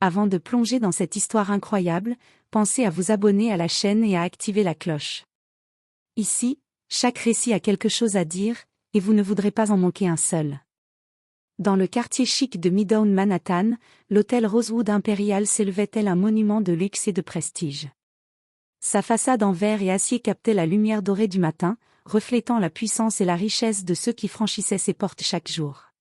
Avant de plonger dans cette histoire incroyable, pensez à vous abonner à la chaîne et à activer la cloche. Ici, chaque récit a quelque chose à dire, et vous ne voudrez pas en manquer un seul. Dans le quartier chic de Midtown Manhattan, l'hôtel Rosewood Imperial s'élevait tel un monument de luxe et de prestige. Sa façade en verre et acier captait la lumière dorée du matin, reflétant la puissance et la richesse de ceux qui franchissaient ses portes chaque jour.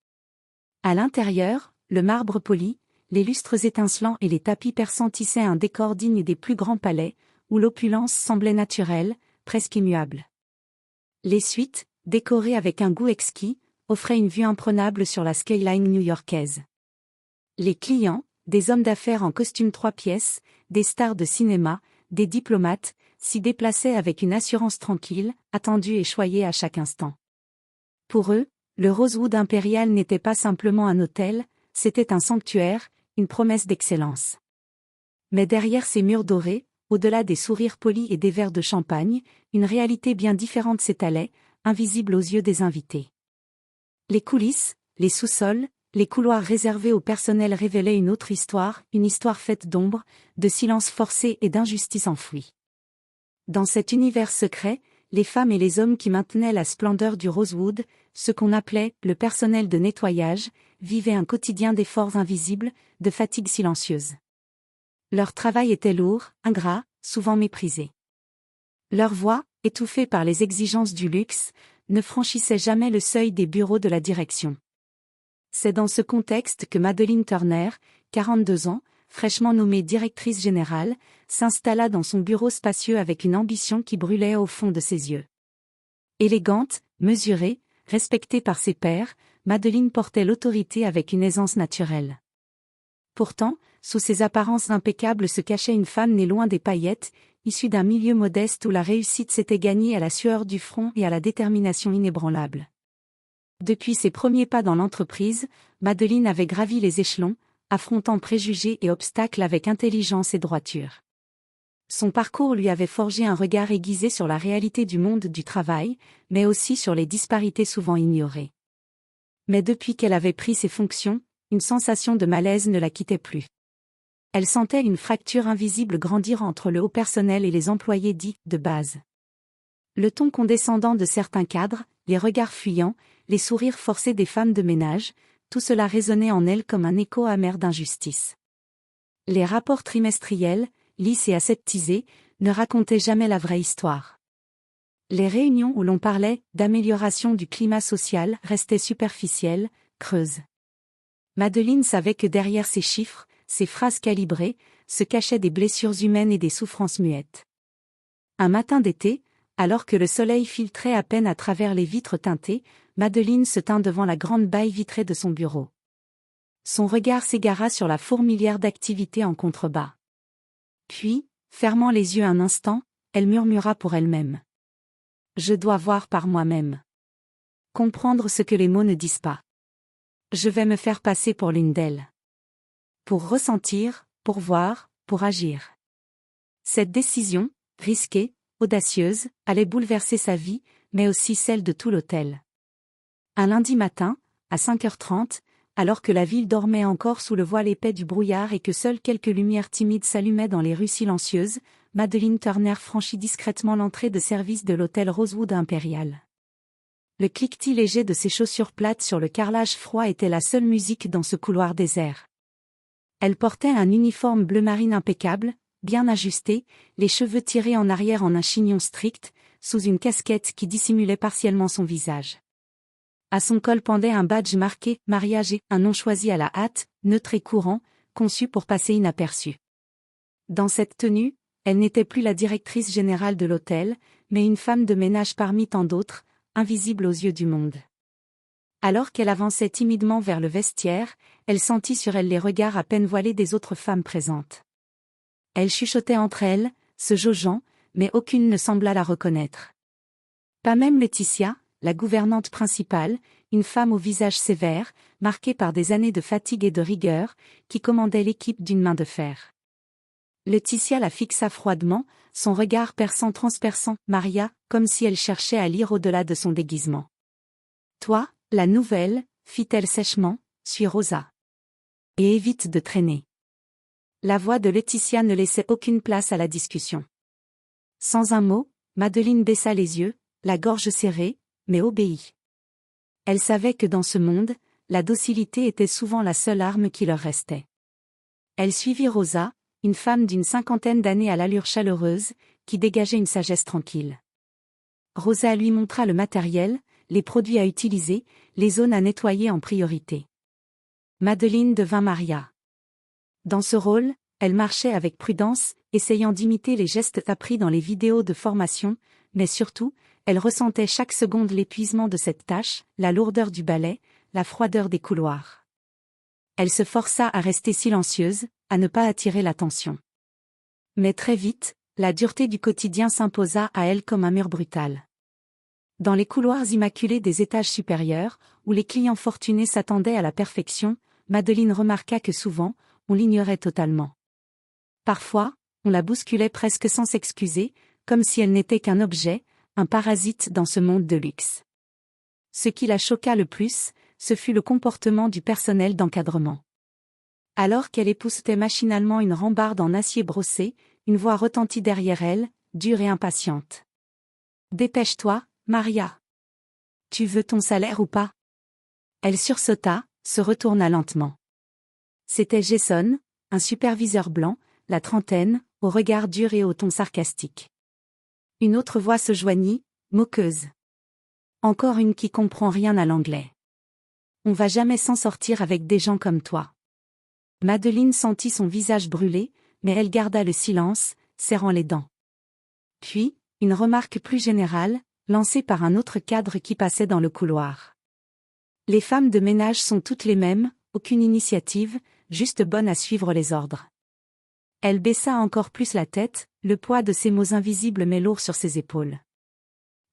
À l'intérieur, le marbre poli, les lustres étincelants et les tapis persans tissaient un décor digne des plus grands palais, où l'opulence semblait naturelle, presque immuable. Les suites, décorées avec un goût exquis, offraient une vue imprenable sur la skyline new-yorkaise. Les clients, des hommes d'affaires en costume 3 pièces, des stars de cinéma, des diplomates, s'y déplaçaient avec une assurance tranquille, attendue et choyée à chaque instant. Pour eux, le Rosewood Imperial n'était pas simplement un hôtel, c'était un sanctuaire, une promesse d'excellence. Mais derrière ces murs dorés, au-delà des sourires polis et des verres de champagne, une réalité bien différente s'étalait, invisible aux yeux des invités. Les coulisses, les sous-sols, les couloirs réservés au personnel révélaient une autre histoire, une histoire faite d'ombre, de silence forcé et d'injustice enfouie. Dans cet univers secret, les femmes et les hommes qui maintenaient la splendeur du Rosewood, ce qu'on appelait le personnel de nettoyage, vivaient un quotidien d'efforts invisibles, de fatigues silencieuses. Leur travail était lourd, ingrat, souvent méprisé. Leur voix, étouffée par les exigences du luxe, ne franchissait jamais le seuil des bureaux de la direction. C'est dans ce contexte que Madeleine Turner, 42 ans, fraîchement nommée directrice générale, s'installa dans son bureau spacieux avec une ambition qui brûlait au fond de ses yeux. Élégante, mesurée, respectée par ses pairs, Madeleine portait l'autorité avec une aisance naturelle. Pourtant, sous ses apparences impeccables se cachait une femme née loin des paillettes, issue d'un milieu modeste où la réussite s'était gagnée à la sueur du front et à la détermination inébranlable. Depuis ses premiers pas dans l'entreprise, Madeleine avait gravi les échelons, affrontant préjugés et obstacles avec intelligence et droiture. Son parcours lui avait forgé un regard aiguisé sur la réalité du monde du travail, mais aussi sur les disparités souvent ignorées. Mais depuis qu'elle avait pris ses fonctions, une sensation de malaise ne la quittait plus. Elle sentait une fracture invisible grandir entre le haut personnel et les employés dits de base. Le ton condescendant de certains cadres, les regards fuyants, les sourires forcés des femmes de ménage, tout cela résonnait en elle comme un écho amer d'injustice. Les rapports trimestriels, lisses et aseptisés, ne racontaient jamais la vraie histoire. Les réunions où l'on parlait d'amélioration du climat social restaient superficielles, creuses. Madeleine savait que derrière ces chiffres, ces phrases calibrées, se cachaient des blessures humaines et des souffrances muettes. Un matin d'été, alors que le soleil filtrait à peine à travers les vitres teintées, Madeleine se tint devant la grande baille vitrée de son bureau. Son regard s'égara sur la fourmilière d'activités en contrebas. Puis, fermant les yeux un instant, elle murmura pour elle-même. « Je dois voir par moi-même. Comprendre ce que les mots ne disent pas. Je vais me faire passer pour l'une d'elles. Pour ressentir, pour voir, pour agir. » Cette décision, risquée, audacieuse, allait bouleverser sa vie, mais aussi celle de tout l'hôtel. Un lundi matin, à 5h30, alors que la ville dormait encore sous le voile épais du brouillard et que seules quelques lumières timides s'allumaient dans les rues silencieuses, Madeleine Turner franchit discrètement l'entrée de service de l'hôtel Rosewood Imperial. Le cliquetis léger de ses chaussures plates sur le carrelage froid était la seule musique dans ce couloir désert. Elle portait un uniforme bleu marine impeccable, bien ajusté, les cheveux tirés en arrière en un chignon strict, sous une casquette qui dissimulait partiellement son visage. À son col pendait un badge marqué « Mariage » et un nom choisi à la hâte, neutre et courant, conçu pour passer inaperçu. Dans cette tenue, elle n'était plus la directrice générale de l'hôtel, mais une femme de ménage parmi tant d'autres, invisible aux yeux du monde. Alors qu'elle avançait timidement vers le vestiaire, elle sentit sur elle les regards à peine voilés des autres femmes présentes. Elle chuchotait entre elles, se jaugeant, mais aucune ne sembla la reconnaître. Pas même Laetitia, la gouvernante principale, une femme au visage sévère, marqué par des années de fatigue et de rigueur, qui commandait l'équipe d'une main de fer. Laetitia la fixa froidement, son regard perçant transperçant Maria, comme si elle cherchait à lire au-delà de son déguisement. « Toi, la nouvelle, fit-elle sèchement, suis Rosa. Et évite de traîner. La voix de Laetitia ne laissait aucune place à la discussion. Sans un mot, Madeleine baissa les yeux, la gorge serrée, mais obéit. Elle savait que dans ce monde, la docilité était souvent la seule arme qui leur restait. Elle suivit Rosa, une femme d'une cinquantaine d'années à l'allure chaleureuse, qui dégageait une sagesse tranquille. Rosa lui montra le matériel, les produits à utiliser, les zones à nettoyer en priorité. Madeleine devint Maria. Dans ce rôle, elle marchait avec prudence, essayant d'imiter les gestes appris dans les vidéos de formation, mais surtout, elle ressentait chaque seconde l'épuisement de cette tâche, la lourdeur du balai, la froideur des couloirs. Elle se força à rester silencieuse, à ne pas attirer l'attention. Mais très vite, la dureté du quotidien s'imposa à elle comme un mur brutal. Dans les couloirs immaculés des étages supérieurs, où les clients fortunés s'attendaient à la perfection, Madeleine remarqua que souvent, on l'ignorait totalement. Parfois, on la bousculait presque sans s'excuser, comme si elle n'était qu'un objet, un parasite dans ce monde de luxe. Ce qui la choqua le plus, ce fut le comportement du personnel d'encadrement. Alors qu'elle époussetait machinalement une rambarde en acier brossé, une voix retentit derrière elle, dure et impatiente. « Dépêche-toi, Maria. Tu veux ton salaire ou pas ?» Elle sursauta, se retourna lentement. C'était Jason, un superviseur blanc, la trentaine, au regard dur et au ton sarcastique. Une autre voix se joignit, moqueuse. Encore une qui comprend rien à l'anglais. On va jamais s'en sortir avec des gens comme toi. Madeleine sentit son visage brûler, mais elle garda le silence, serrant les dents. Puis, une remarque plus générale, lancée par un autre cadre qui passait dans le couloir. Les femmes de ménage sont toutes les mêmes, aucune initiative, juste bonnes à suivre les ordres. Elle baissa encore plus la tête, le poids de ces mots invisibles mais lourds sur ses épaules.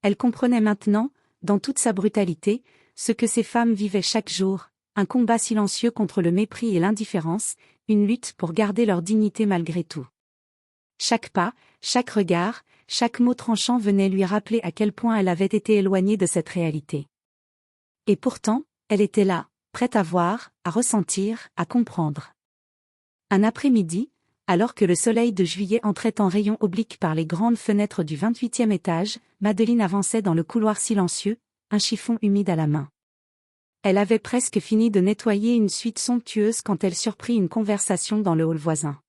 Elle comprenait maintenant, dans toute sa brutalité, ce que ces femmes vivaient chaque jour, un combat silencieux contre le mépris et l'indifférence, une lutte pour garder leur dignité malgré tout. Chaque pas, chaque regard, chaque mot tranchant venait lui rappeler à quel point elle avait été éloignée de cette réalité. Et pourtant, elle était là, prête à voir, à ressentir, à comprendre. Un après-midi, alors que le soleil de juillet entrait en rayon oblique par les grandes fenêtres du 28e étage, Madeleine avançait dans le couloir silencieux, un chiffon humide à la main. Elle avait presque fini de nettoyer une suite somptueuse quand elle surprit une conversation dans le hall voisin.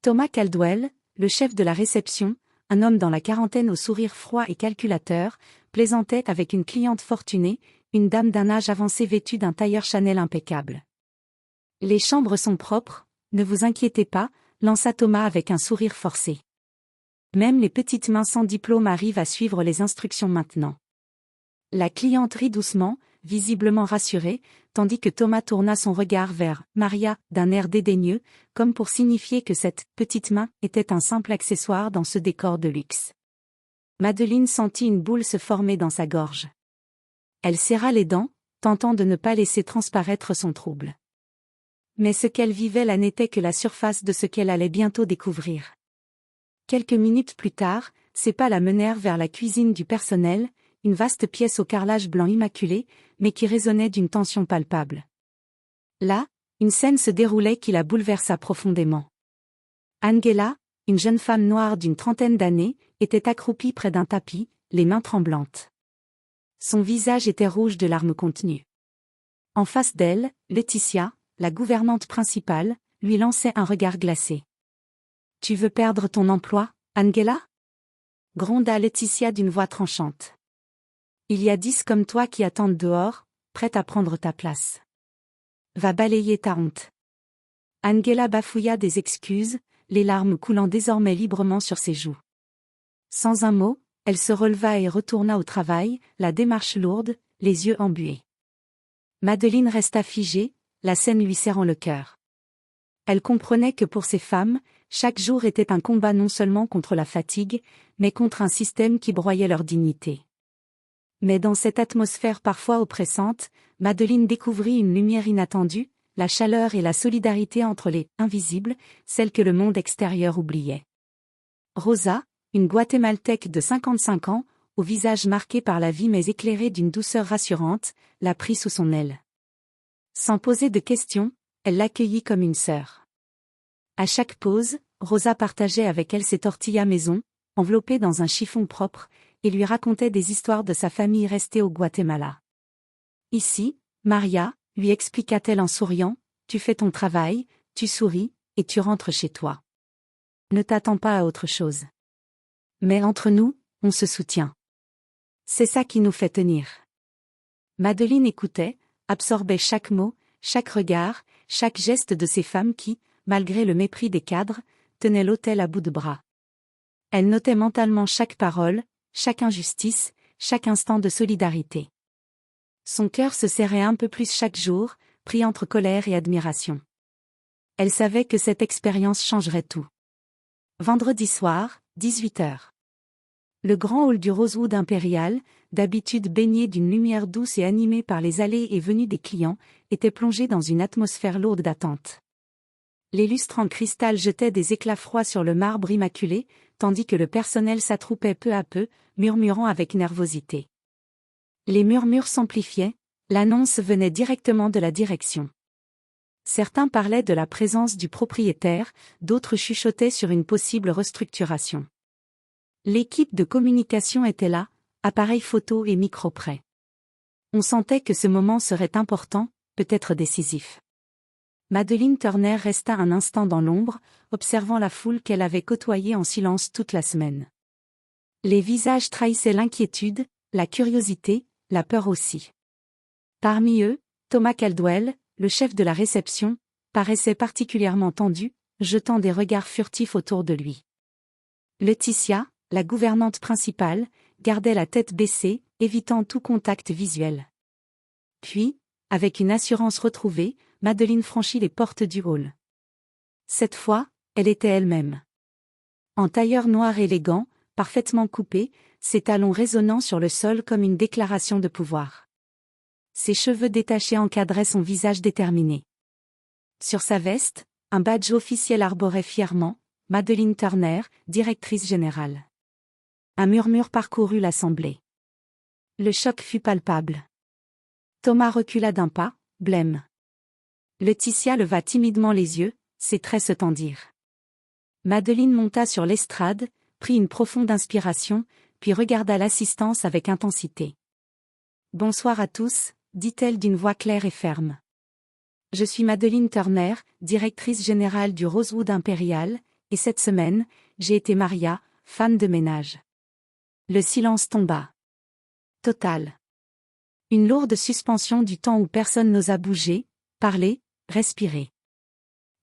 Thomas Caldwell, le chef de la réception, un homme dans la quarantaine au sourire froid et calculateur, plaisantait avec une cliente fortunée, une dame d'un âge avancé vêtue d'un tailleur Chanel impeccable. « Les chambres sont propres, ne vous inquiétez pas », lança Thomas avec un sourire forcé. Même les petites mains sans diplôme arrivent à suivre les instructions maintenant. La cliente rit doucement, visiblement rassurée, tandis que Thomas tourna son regard vers Maria, d'un air dédaigneux, comme pour signifier que cette petite main était un simple accessoire dans ce décor de luxe. Madeleine sentit une boule se former dans sa gorge. Elle serra les dents, tentant de ne pas laisser transparaître son trouble. Mais ce qu'elle vivait là n'était que la surface de ce qu'elle allait bientôt découvrir. Quelques minutes plus tard, ses pas la menèrent vers la cuisine du personnel, une vaste pièce au carrelage blanc immaculé, mais qui résonnait d'une tension palpable. Là, une scène se déroulait qui la bouleversa profondément. Angela, une jeune femme noire d'une trentaine d'années, était accroupie près d'un tapis, les mains tremblantes. Son visage était rouge de larmes contenues. En face d'elle, Laetitia, la gouvernante principale, lui lançait un regard glacé. « Tu veux perdre ton emploi, Angela ?» gronda Laetitia d'une voix tranchante. « Il y a 10 comme toi qui attendent dehors, prêtes à prendre ta place. Va balayer ta honte. » Angela bafouilla des excuses, les larmes coulant désormais librement sur ses joues. Sans un mot, elle se releva et retourna au travail, la démarche lourde, les yeux embués. Madeleine resta figée, la scène lui serrant le cœur. Elle comprenait que pour ces femmes, chaque jour était un combat non seulement contre la fatigue, mais contre un système qui broyait leur dignité. Mais dans cette atmosphère parfois oppressante, Madeleine découvrit une lumière inattendue, la chaleur et la solidarité entre les « invisibles », celles que le monde extérieur oubliait. Rosa, une Guatémaltèque de 55 ans, au visage marqué par la vie mais éclairé d'une douceur rassurante, la prit sous son aile. Sans poser de questions, elle l'accueillit comme une sœur. À chaque pause, Rosa partageait avec elle ses tortillas maison, enveloppées dans un chiffon propre, et lui racontait des histoires de sa famille restée au Guatemala. Ici, Maria, lui expliqua-t-elle en souriant, tu fais ton travail, tu souris, et tu rentres chez toi. Ne t'attends pas à autre chose. Mais entre nous, on se soutient. C'est ça qui nous fait tenir. Madeleine écoutait, absorbait chaque mot, chaque regard, chaque geste de ces femmes qui, malgré le mépris des cadres, tenaient l'hôtel à bout de bras. Elle notait mentalement chaque parole, chaque injustice, chaque instant de solidarité. Son cœur se serrait un peu plus chaque jour, pris entre colère et admiration. Elle savait que cette expérience changerait tout. Vendredi soir, 18h. Le grand hall du Rosewood Impérial, d'habitude baigné d'une lumière douce et animé par les allées et venues des clients, était plongé dans une atmosphère lourde d'attente. Les lustres en cristal jetaient des éclats froids sur le marbre immaculé, tandis que le personnel s'attroupait peu à peu, murmurant avec nervosité. Les murmures s'amplifiaient, l'annonce venait directement de la direction. Certains parlaient de la présence du propriétaire, d'autres chuchotaient sur une possible restructuration. L'équipe de communication était là, appareil photo et micro prêt. On sentait que ce moment serait important, peut-être décisif. Madeleine Turner resta un instant dans l'ombre, observant la foule qu'elle avait côtoyée en silence toute la semaine. Les visages trahissaient l'inquiétude, la curiosité, la peur aussi. Parmi eux, Thomas Caldwell, le chef de la réception, paraissait particulièrement tendu, jetant des regards furtifs autour de lui. Laetitia, la gouvernante principale, gardait la tête baissée, évitant tout contact visuel. Puis, avec une assurance retrouvée, Madeleine franchit les portes du hall. Cette fois, elle était elle-même. En tailleur noir élégant, parfaitement coupé, ses talons résonnant sur le sol comme une déclaration de pouvoir. Ses cheveux détachés encadraient son visage déterminé. Sur sa veste, un badge officiel arborait fièrement, Madeleine Turner, directrice générale. Un murmure parcourut l'assemblée. Le choc fut palpable. Thomas recula d'un pas, blême. Laetitia leva timidement les yeux, ses traits se tendirent. Madeleine monta sur l'estrade, prit une profonde inspiration, puis regarda l'assistance avec intensité. « Bonsoir à tous », dit-elle d'une voix claire et ferme. « Je suis Madeleine Turner, directrice générale du Rosewood Impérial, et cette semaine, j'ai été Maria, femme de ménage. » Le silence tomba. Total. Une lourde suspension du temps où personne n'osa bouger, parler, respirer.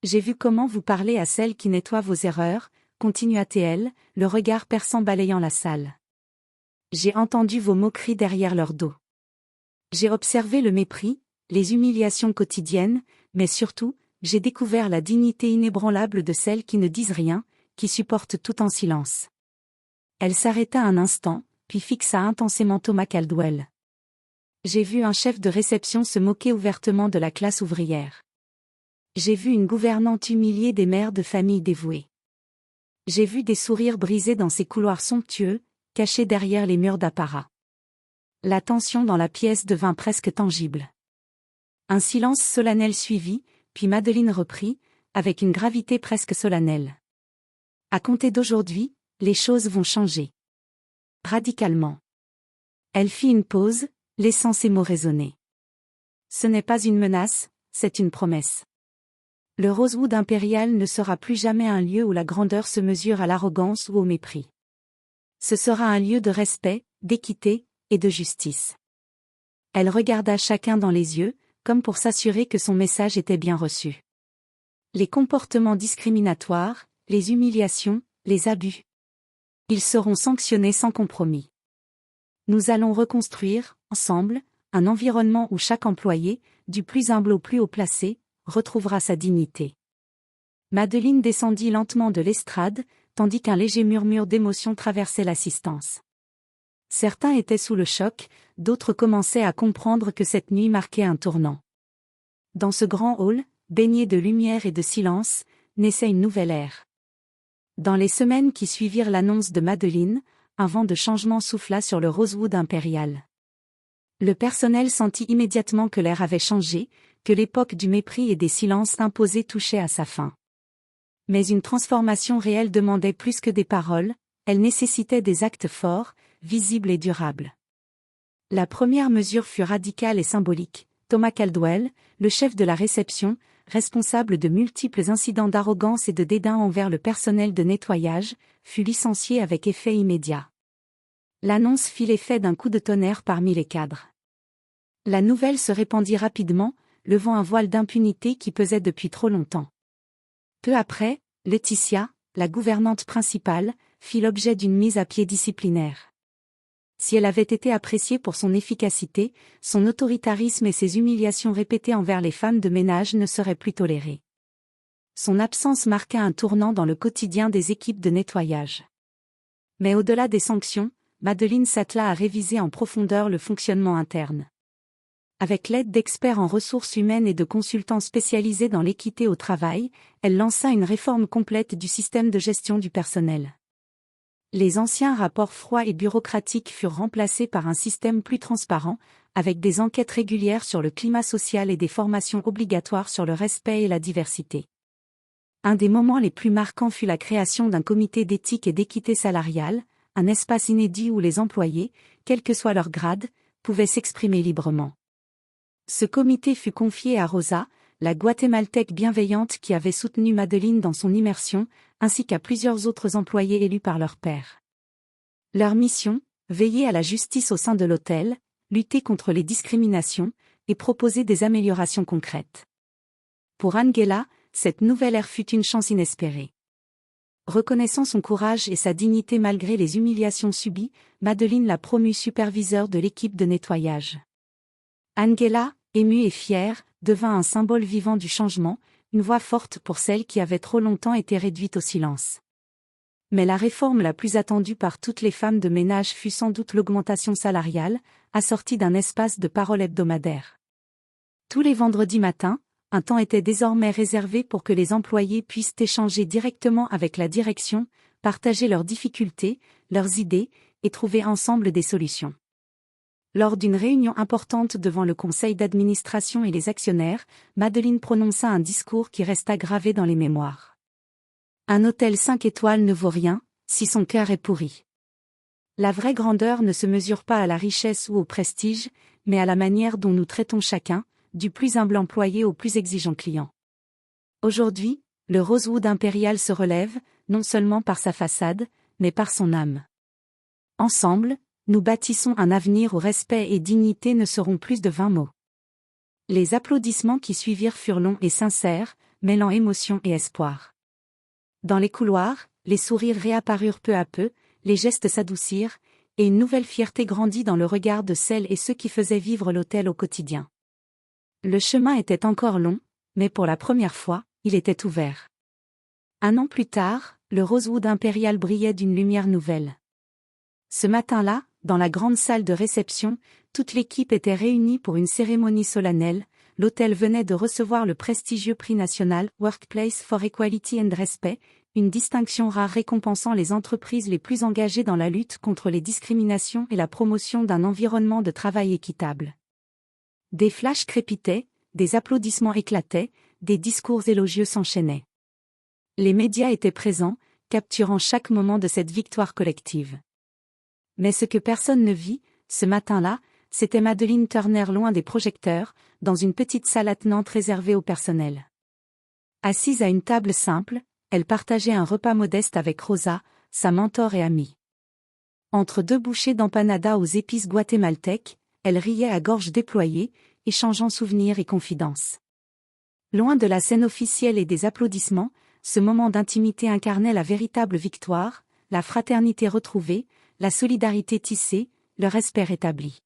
J'ai vu comment vous parlez à celle qui nettoie vos erreurs, continua-t-elle, le regard perçant balayant la salle. J'ai entendu vos moqueries derrière leur dos. J'ai observé le mépris, les humiliations quotidiennes, mais surtout, j'ai découvert la dignité inébranlable de celles qui ne disent rien, qui supportent tout en silence. Elle s'arrêta un instant, puis fixa intensément Thomas Caldwell. J'ai vu un chef de réception se moquer ouvertement de la classe ouvrière. J'ai vu une gouvernante humilier des mères de famille dévouées. J'ai vu des sourires brisés dans ces couloirs somptueux, cachés derrière les murs d'apparat. La tension dans la pièce devint presque tangible. Un silence solennel suivit, puis Madeleine reprit, avec une gravité presque solennelle. À compter d'aujourd'hui, les choses vont changer. Radicalement. Elle fit une pause, laissant ses mots résonner. Ce n'est pas une menace, c'est une promesse. Le Rosewood Impérial ne sera plus jamais un lieu où la grandeur se mesure à l'arrogance ou au mépris. Ce sera un lieu de respect, d'équité, et de justice. Elle regarda chacun dans les yeux, comme pour s'assurer que son message était bien reçu. Les comportements discriminatoires, les humiliations, les abus. Ils seront sanctionnés sans compromis. Nous allons reconstruire, ensemble, un environnement où chaque employé, du plus humble au plus haut placé, retrouvera sa dignité. Madeleine descendit lentement de l'estrade, tandis qu'un léger murmure d'émotion traversait l'assistance. Certains étaient sous le choc, d'autres commençaient à comprendre que cette nuit marquait un tournant. Dans ce grand hall, baigné de lumière et de silence, naissait une nouvelle ère. Dans les semaines qui suivirent l'annonce de Madeleine, un vent de changement souffla sur le Rosewood Impérial. Le personnel sentit immédiatement que l'air avait changé, que l'époque du mépris et des silences imposés touchait à sa fin. Mais une transformation réelle demandait plus que des paroles, elle nécessitait des actes forts, visibles et durables. La première mesure fut radicale et symbolique. Thomas Caldwell, le chef de la réception, responsable de multiples incidents d'arrogance et de dédain envers le personnel de nettoyage, fut licencié avec effet immédiat. L'annonce fit l'effet d'un coup de tonnerre parmi les cadres. La nouvelle se répandit rapidement, levant un voile d'impunité qui pesait depuis trop longtemps. Peu après, Laetitia, la gouvernante principale, fit l'objet d'une mise à pied disciplinaire. Si elle avait été appréciée pour son efficacité, son autoritarisme et ses humiliations répétées envers les femmes de ménage ne seraient plus tolérées. Son absence marqua un tournant dans le quotidien des équipes de nettoyage. Mais au-delà des sanctions, Madeleine s'attela à réviser en profondeur le fonctionnement interne. Avec l'aide d'experts en ressources humaines et de consultants spécialisés dans l'équité au travail, elle lança une réforme complète du système de gestion du personnel. Les anciens rapports froids et bureaucratiques furent remplacés par un système plus transparent, avec des enquêtes régulières sur le climat social et des formations obligatoires sur le respect et la diversité. Un des moments les plus marquants fut la création d'un comité d'éthique et d'équité salariale, un espace inédit où les employés, quel que soit leur grade, pouvaient s'exprimer librement. Ce comité fut confié à Rosa, la Guatémaltèque bienveillante qui avait soutenu Madeleine dans son immersion, ainsi qu'à plusieurs autres employés élus par leur père. Leur mission, veiller à la justice au sein de l'hôtel, lutter contre les discriminations, et proposer des améliorations concrètes. Pour Angela, cette nouvelle ère fut une chance inespérée. Reconnaissant son courage et sa dignité malgré les humiliations subies, Madeleine la promut superviseur de l'équipe de nettoyage. Angela, émue et fière, devint un symbole vivant du changement, une voix forte pour celle qui avait trop longtemps été réduite au silence. Mais la réforme la plus attendue par toutes les femmes de ménage fut sans doute l'augmentation salariale, assortie d'un espace de parole hebdomadaire. Tous les vendredis matins, un temps était désormais réservé pour que les employés puissent échanger directement avec la direction, partager leurs difficultés, leurs idées, et trouver ensemble des solutions. Lors d'une réunion importante devant le conseil d'administration et les actionnaires, Madeleine prononça un discours qui resta gravé dans les mémoires. Un hôtel 5 étoiles ne vaut rien, si son cœur est pourri. La vraie grandeur ne se mesure pas à la richesse ou au prestige, mais à la manière dont nous traitons chacun, du plus humble employé au plus exigeant client. Aujourd'hui, le Rosewood Impérial se relève, non seulement par sa façade, mais par son âme. Ensemble, nous bâtissons un avenir où respect et dignité ne seront plus de vains mots. Les applaudissements qui suivirent furent longs et sincères, mêlant émotion et espoir. Dans les couloirs, les sourires réapparurent peu à peu, les gestes s'adoucirent, et une nouvelle fierté grandit dans le regard de celles et ceux qui faisaient vivre l'hôtel au quotidien. Le chemin était encore long, mais pour la première fois, il était ouvert. 1 an plus tard, le Rosewood Impérial brillait d'une lumière nouvelle. Ce matin-là, dans la grande salle de réception, toute l'équipe était réunie pour une cérémonie solennelle. L'hôtel venait de recevoir le prestigieux prix national Workplace for Equality and Respect, une distinction rare récompensant les entreprises les plus engagées dans la lutte contre les discriminations et la promotion d'un environnement de travail équitable. Des flashs crépitaient, des applaudissements éclataient, des discours élogieux s'enchaînaient. Les médias étaient présents, capturant chaque moment de cette victoire collective. Mais ce que personne ne vit, ce matin-là, c'était Madeleine Turner loin des projecteurs, dans une petite salle attenante réservée au personnel. Assise à une table simple, elle partageait un repas modeste avec Rosa, sa mentor et amie. Entre 2 bouchées d'empanada aux épices guatémaltèques, elle riait à gorge déployée, échangeant souvenirs et confidences. Loin de la scène officielle et des applaudissements, ce moment d'intimité incarnait la véritable victoire, la fraternité retrouvée, la solidarité tissée, le respect rétabli.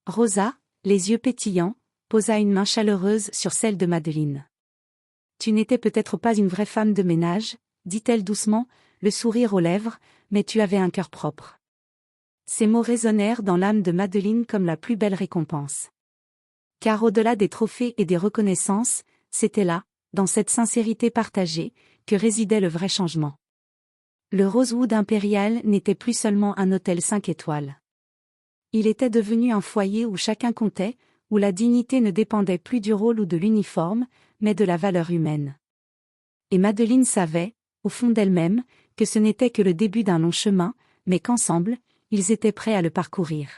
Rosa, les yeux pétillants, posa une main chaleureuse sur celle de Madeleine. « Tu n'étais peut-être pas une vraie femme de ménage, dit-elle doucement, le sourire aux lèvres, mais tu avais un cœur propre. » Ces mots résonnèrent dans l'âme de Madeleine comme la plus belle récompense. Car au-delà des trophées et des reconnaissances, c'était là, dans cette sincérité partagée, que résidait le vrai changement. Le Rosewood Impérial n'était plus seulement un hôtel 5 étoiles. Il était devenu un foyer où chacun comptait, où la dignité ne dépendait plus du rôle ou de l'uniforme, mais de la valeur humaine. Et Madeline savait, au fond d'elle-même, que ce n'était que le début d'un long chemin, mais qu'ensemble, ils étaient prêts à le parcourir.